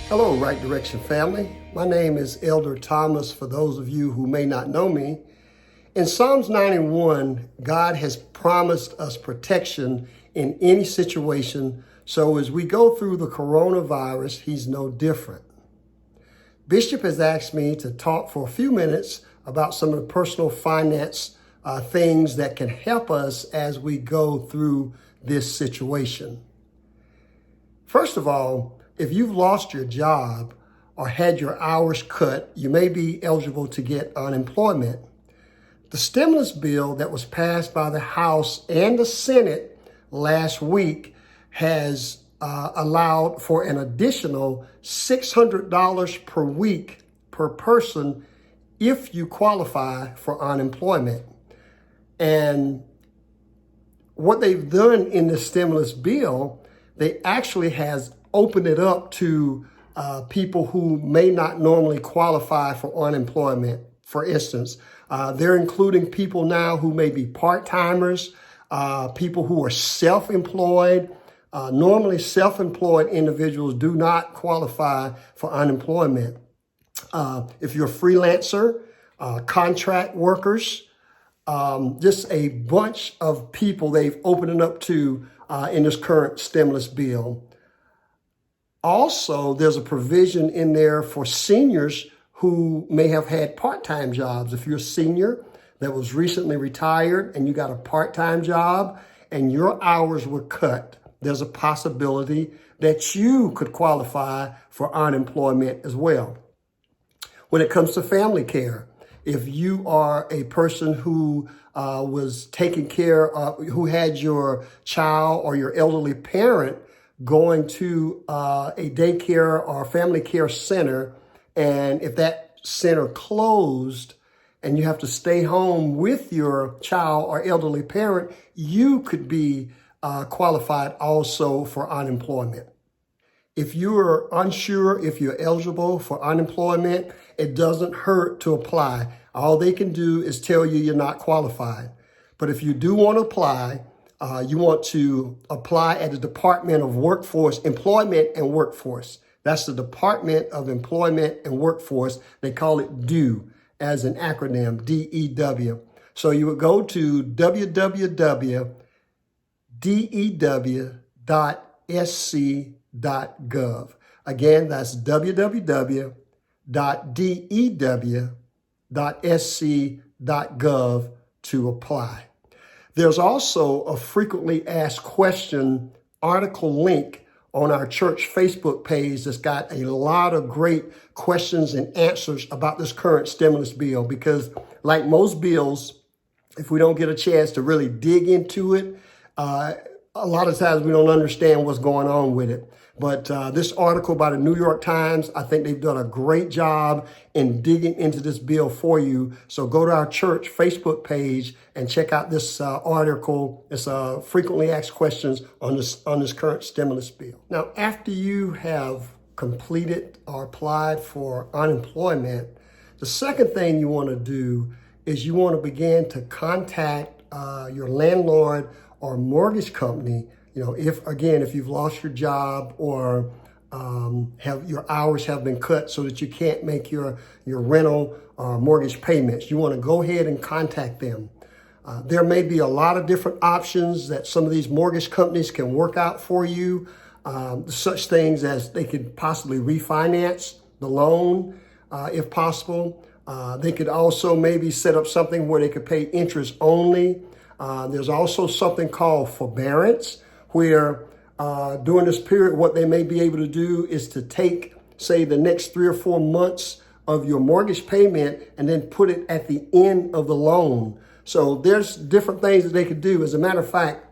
Hello, Right Direction family. My name is Elder Thomas, for those of you who may not know me. In Psalms 91, God has promised us protection in any situation, so as we go through the coronavirus, he's no different. Bishop has asked me to talk for a few minutes about some of the personal finance things that can help us as we go through this situation. First of all, if you've lost your job or had your hours cut, you may be eligible to get unemployment. The stimulus bill that was passed by the House and the Senate last week has allowed for an additional $600 per week per person if you qualify for unemployment. And what they've done in the stimulus bill, they actually has opened it up to people who may not normally qualify for unemployment. For instance, they're including people now who may be part-timers, people who are self-employed. Normally, self-employed individuals do not qualify for unemployment. If you're a freelancer, contract workers, just a bunch of people they've opened it up to in this current stimulus bill. Also, there's a provision in there for seniors who may have had part-time jobs. If you're a senior that was recently retired and you got a part-time job and your hours were cut, there's a possibility that you could qualify for unemployment as well. When it comes to family care, if you are a person who was taking care of, who had your child or your elderly parent going to a daycare or family care center, and if that center closed and you have to stay home with your child or elderly parent, you could be qualified also for unemployment. If you are unsure if you're eligible for unemployment, it doesn't hurt to apply. All they can do is tell you you're not qualified. But if you do want to apply, you want to apply at the Department of Employment and Workforce. That's the Department of Employment and Workforce. They call it DEW as an acronym, DEW. So you would go to www.dew.sc.gov. Again, that's www.dew.sc.gov to apply. There's also a frequently asked question article link on our church Facebook page that's got a lot of great questions and answers about this current stimulus bill, because like most bills, if we don't get a chance to really dig into it, a lot of times we don't understand what's going on with it. But this article by the New York Times, I think they've done a great job in digging into this bill for you. So go to our church Facebook page and check out this article. It's frequently asked questions on this current stimulus bill. Now, after you have completed or applied for unemployment, the second thing you want to do is you want to begin to contact your landlord or mortgage company. You know, if you've lost your job or have your hours have been cut so that you can't make your rental or mortgage payments, you want to go ahead and contact them. There may be a lot of different options that some of these mortgage companies can work out for you. Such things as they could possibly refinance the loan if possible. They could also maybe set up something where they could pay interest only. There's also something called forbearance, where during this period, what they may be able to do is to take, say, the next 3 or 4 months of your mortgage payment and then put it at the end of the loan. So there's different things that they could do. As a matter of fact,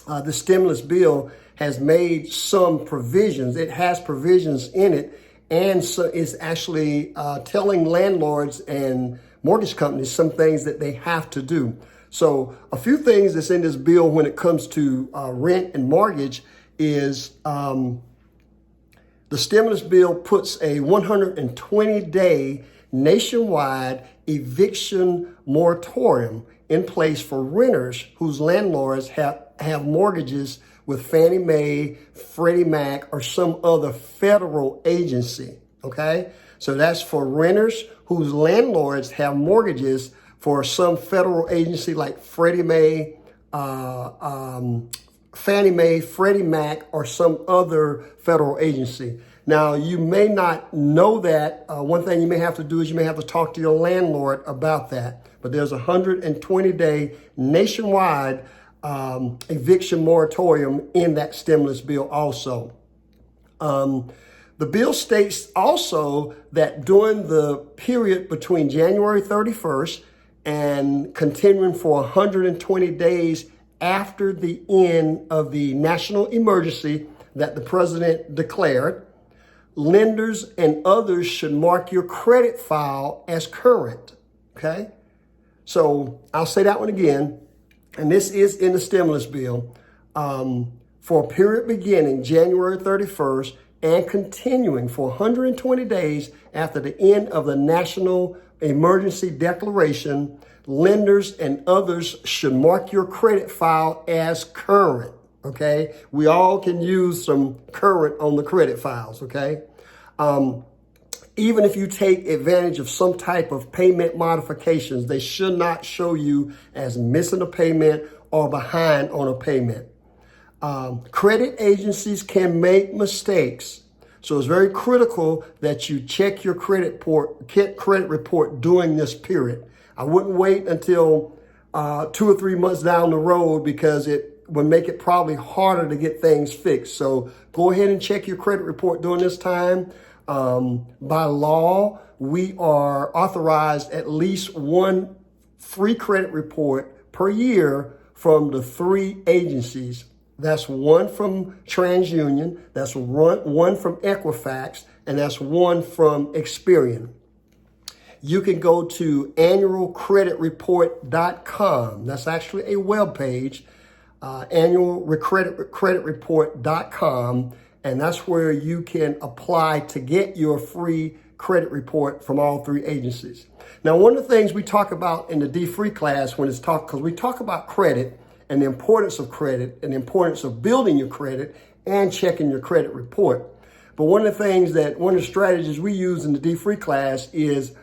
the stimulus bill has made some provisions. It has provisions in it, and so it's actually telling landlords and mortgage companies some things that they have to do. So a few things that's in this bill when it comes to rent and mortgage is the stimulus bill puts a 120-day nationwide eviction moratorium in place for renters whose landlords have mortgages with Fannie Mae, Freddie Mac, or some other federal agency, okay? So that's for renters whose landlords have mortgages for some federal agency like Fannie Mae, Freddie Mac, or some other federal agency. Now, you may not know that. One thing you may have to do is you may have to talk to your landlord about that. But there's a 120-day nationwide eviction moratorium in that stimulus bill also. The bill states also that during the period between January 31st and continuing for 120 days after the end of the national emergency that the president declared, lenders and others should mark your credit file as current, okay? So I'll say that one again, and this is in the stimulus bill, for a period beginning January 31st and continuing for 120 days after the end of the national emergency declaration, lenders and others should mark your credit file as current, okay? We all can use some current on the credit files, okay? Even if you take advantage of some type of payment modifications, they should not show you as missing a payment or behind on a payment. Credit agencies can make mistakes. So it's very critical that you check your credit report during this period. I wouldn't wait until 2 or 3 months down the road because it would make it probably harder to get things fixed. So go ahead and check your credit report during this time. By law, we are authorized at least one free credit report per year from the 3 agencies. That's one from TransUnion, that's one from Equifax, and that's one from Experian. You can go to annualcreditreport.com. That's actually a web page, annualcreditreport.com, and that's where you can apply to get your free credit report from all 3 agencies. Now, one of the things we talk about in the D-Free class because we talk about credit and the importance of credit and the importance of building your credit and checking your credit report. But one of the strategies we use in the D-Free class is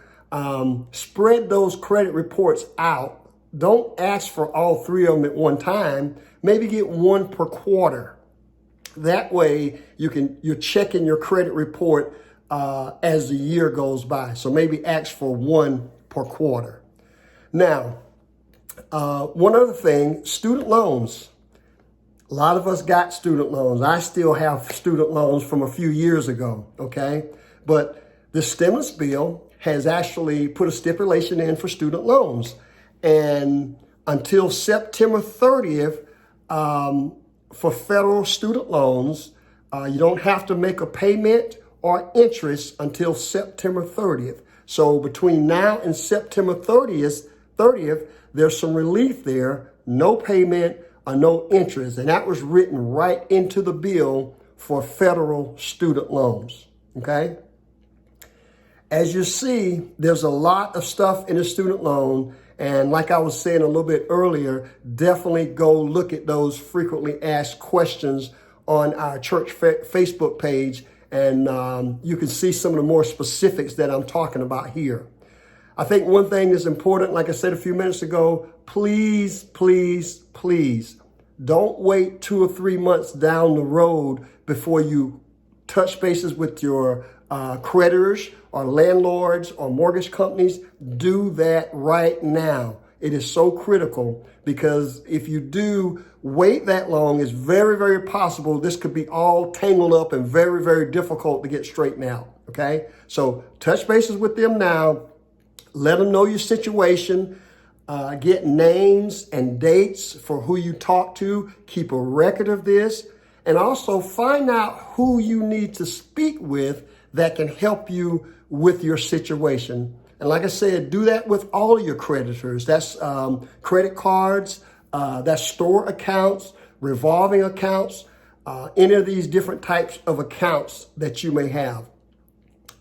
spread those credit reports out. Don't ask for all 3 of them at one time. Maybe get 1 per quarter. That way you're checking your credit report as the year goes by. So maybe ask for 1 per quarter. Now, one other thing, student loans. A lot of us got student loans. I still have student loans from a few years ago, okay? But the stimulus bill has actually put a stipulation in for student loans. And until September 30th, for federal student loans, you don't have to make a payment or interest until September 30th. So between now and September 30th, there's some relief there, no payment or no interest. And that was written right into the bill for federal student loans, okay? As you see, there's a lot of stuff in a student loan. And like I was saying a little bit earlier, definitely go look at those frequently asked questions on our church Facebook page. And you can see some of the more specifics that I'm talking about here. I think one thing that's important, like I said a few minutes ago, please, please, please don't wait 2 or 3 months down the road before you touch bases with your creditors or landlords or mortgage companies. Do that right now. It is so critical because if you do wait that long, it's very, very possible this could be all tangled up and very, very difficult to get straightened out, okay? So touch bases with them now. Let them know your situation. Get names and dates for who you talk to. Keep a record of this. And also find out who you need to speak with that can help you with your situation. And like I said, do that with all of your creditors. That's credit cards, that's store accounts, revolving accounts, any of these different types of accounts that you may have.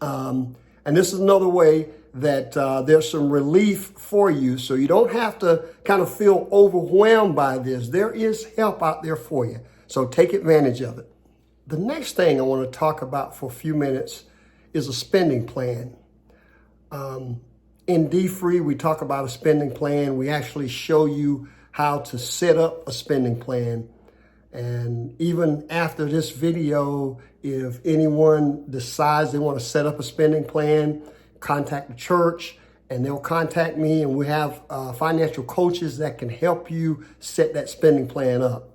And this is another way that there's some relief for you, so you don't have to kind of feel overwhelmed by this. There is help out there for you. So take advantage of it. The next thing I want to talk about for a few minutes is a spending plan. In D-Free, we talk about a spending plan. We actually show you how to set up a spending plan. And even after this video, if anyone decides they want to set up a spending plan, contact the church and they'll contact me, and we have financial coaches that can help you set that spending plan up.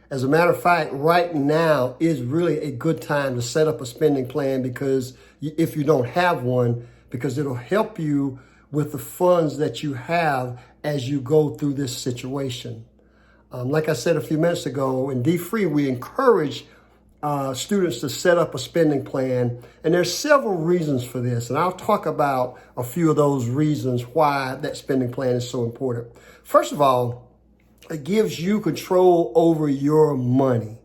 As a matter of fact, right now is really a good time to set up a spending plan, because if you don't have one, because it'll help you with the funds that you have as you go through this situation. Like I said a few minutes ago, in D-Free, we encourage students to set up a spending plan. And there's several reasons for this. And I'll talk about a few of those reasons why that spending plan is so important. First of all, it gives you control over your money.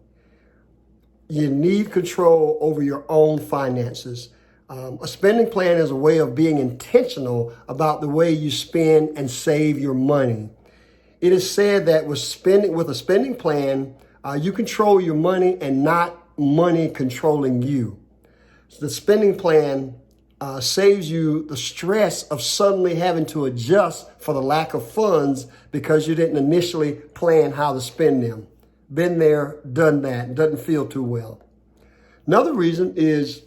You need control over your own finances. A spending plan is a way of being intentional about the way you spend and save your money. It is said that with a spending plan, you control your money and not money controlling you. The spending plan saves you the stress of suddenly having to adjust for the lack of funds because you didn't initially plan how to spend them. Been there, done that, doesn't feel too well. Another reason is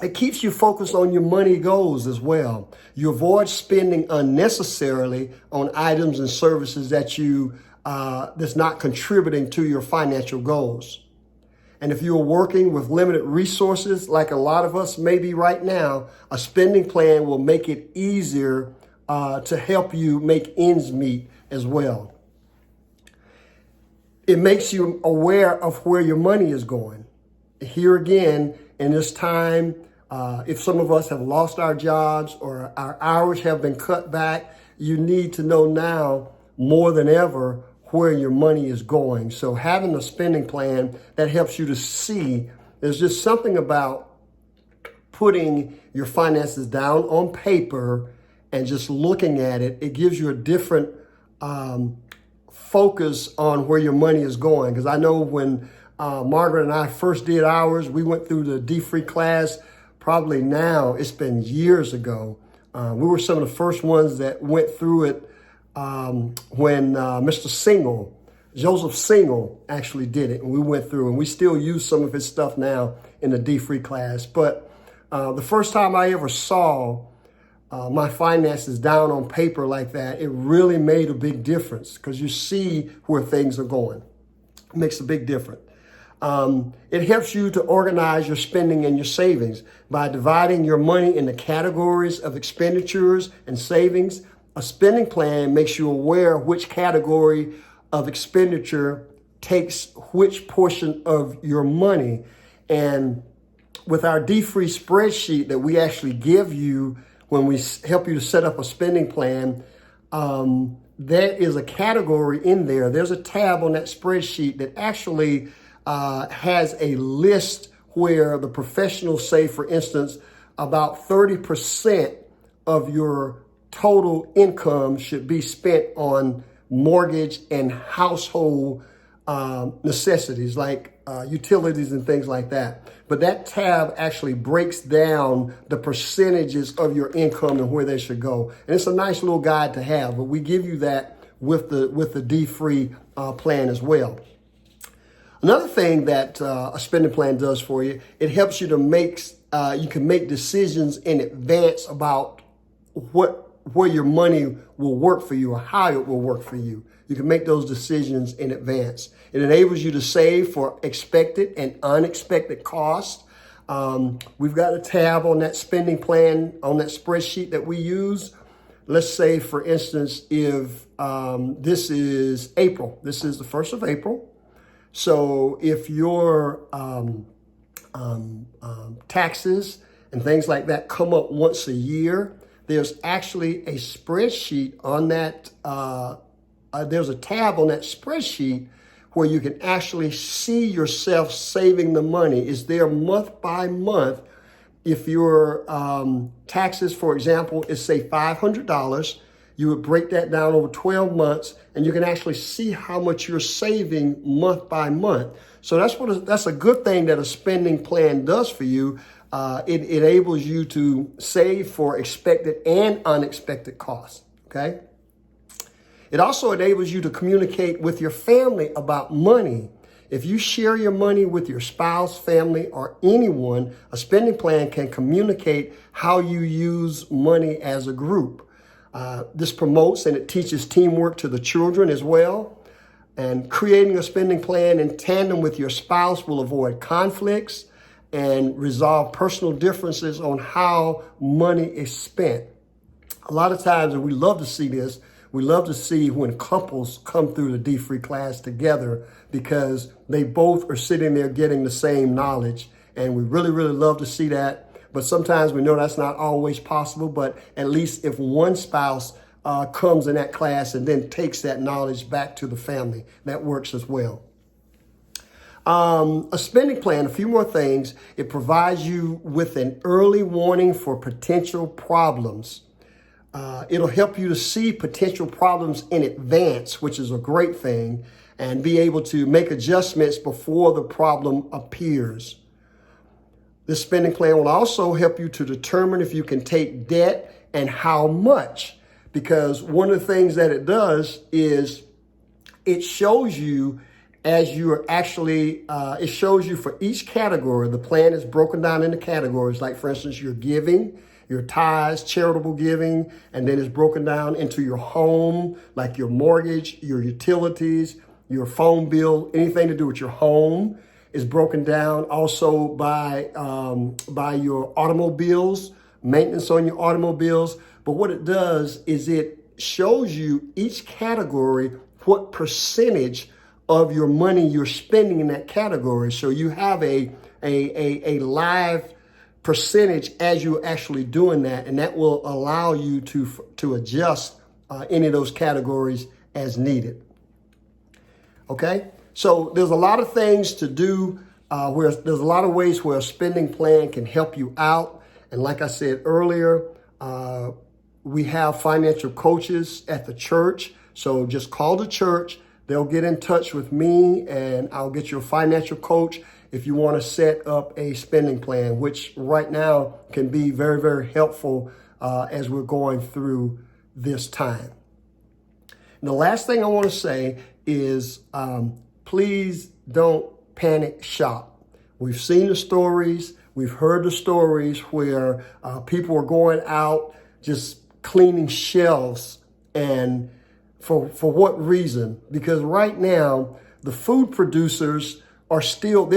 it keeps you focused on your money goals as well. You avoid spending unnecessarily on items and services that's not contributing to your financial goals. And if you're working with limited resources, like a lot of us may be right now, a spending plan will make it easier to help you make ends meet as well. It makes you aware of where your money is going. Here again, in this time, if some of us have lost our jobs or our hours have been cut back, you need to know now more than ever where your money is going. So having a spending plan that helps you to see, there's just something about putting your finances down on paper and just looking at it. It gives you a different focus on where your money is going. Because I know when Margaret and I first did ours, we went through the D-Free class. Probably now, it's been years ago. We were some of the first ones that went through it when Joseph Single actually did it. And we went through, and we still use some of his stuff now in the D-Free class. But the first time I ever saw my finances down on paper like that, it really made a big difference, because you see where things are going. It makes a big difference. It helps you to organize your spending and your savings by dividing your money into categories of expenditures and savings. A spending plan makes you aware which category of expenditure takes which portion of your money. And with our D-Free spreadsheet that we actually give you when we help you to set up a spending plan, there is a category in there. There's a tab on that spreadsheet that actually has a list where the professionals say, for instance, about 30% of your total income should be spent on mortgage and household necessities like utilities and things like that. But that tab actually breaks down the percentages of your income and where they should go. And it's a nice little guide to have, but we give you that with the D-Free plan as well. Another thing that a spending plan does for you, it helps you to you can make decisions in advance about where your money will work for you or how it will work for you. You can make those decisions in advance. It enables you to save for expected and unexpected costs. We've got a tab on that spending plan, on that spreadsheet that we use. Let's say, for instance, if this is April, this is the 1st of April. So if your taxes and things like that come up once a year, there's actually a spreadsheet on that. There's a tab on that spreadsheet where you can actually see yourself saving the money. It's there month by month. If your taxes, for example, is say $500, You would break that down over 12 months, and you can actually see how much you're saving month by month. So that's a good thing that a spending plan does for you. It enables you to save for expected and unexpected costs, okay? It also enables you to communicate with your family about money. If you share your money with your spouse, family, or anyone, a spending plan can communicate how you use money as a group. This promotes and it teaches teamwork to the children as well. And creating a spending plan in tandem with your spouse will avoid conflicts and resolve personal differences on how money is spent. A lot of times, and we love to see this, we love to see when couples come through the D-Free class together because they both are sitting there getting the same knowledge. And we really, really love to see that. But sometimes we know that's not always possible. But at least if one spouse comes in that class and then takes that knowledge back to the family, that works as well. A spending plan, a few more things. It provides you with an early warning for potential problems. It'll help you to see potential problems in advance, which is a great thing, and be able to make adjustments before the problem appears. This spending plan will also help you to determine if you can take debt and how much, because one of the things that it does is it shows you as you are actually, it shows you for each category. The plan is broken down into categories, like for instance, your giving, your tithes, charitable giving, and then it's broken down into your home, like your mortgage, your utilities, your phone bill, anything to do with your home is broken down also by your automobiles, maintenance on your automobiles. But what it does is it shows you each category, what percentage of your money you're spending in that category. So you have a live percentage as you're actually doing that, and that will allow you to adjust any of those categories as needed. Okay, so there's a lot of things to do where there's a lot of ways where a spending plan can help you out. And like I said earlier, we have financial coaches at the church. So just call the church. They'll get in touch with me and I'll get you a financial coach if you want to set up a spending plan, which right now can be very, very helpful as we're going through this time. And the last thing I want to say is please don't panic shop. We've seen the stories. We've heard the stories where people are going out just cleaning shelves, and for what reason? Because right now the food producers are still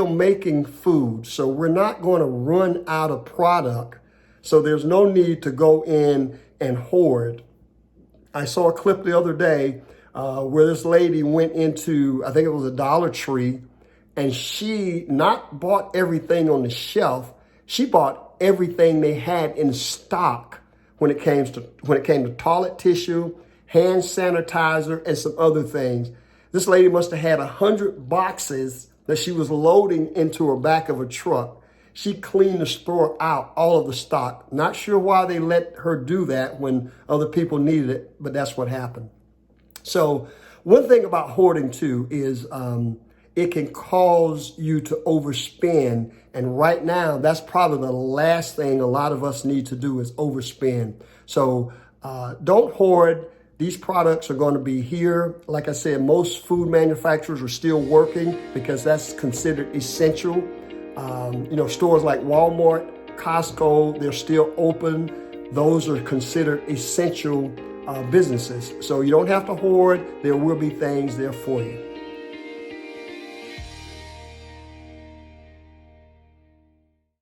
making food, so we're not going to run out of product. So there's no need to go in and hoard. I saw a clip the other day where this lady went into, I think it was a Dollar Tree, and she not bought everything on the shelf. She bought everything they had in stock when it came to toilet tissue, hand sanitizer, and some other things. This lady must have had 100 boxes that she was loading into her back of a truck. She cleaned the store out, all of the stock. Not sure why they let her do that when other people needed it, but that's what happened. So one thing about hoarding too is it can cause you to overspend. And right now, that's probably the last thing a lot of us need to do is overspend. So don't hoard. These products are going to be here. Like I said, most food manufacturers are still working because that's considered essential. Stores like Walmart, Costco, they're still open. Those are considered essential businesses. So you don't have to hoard. There will be things there for you.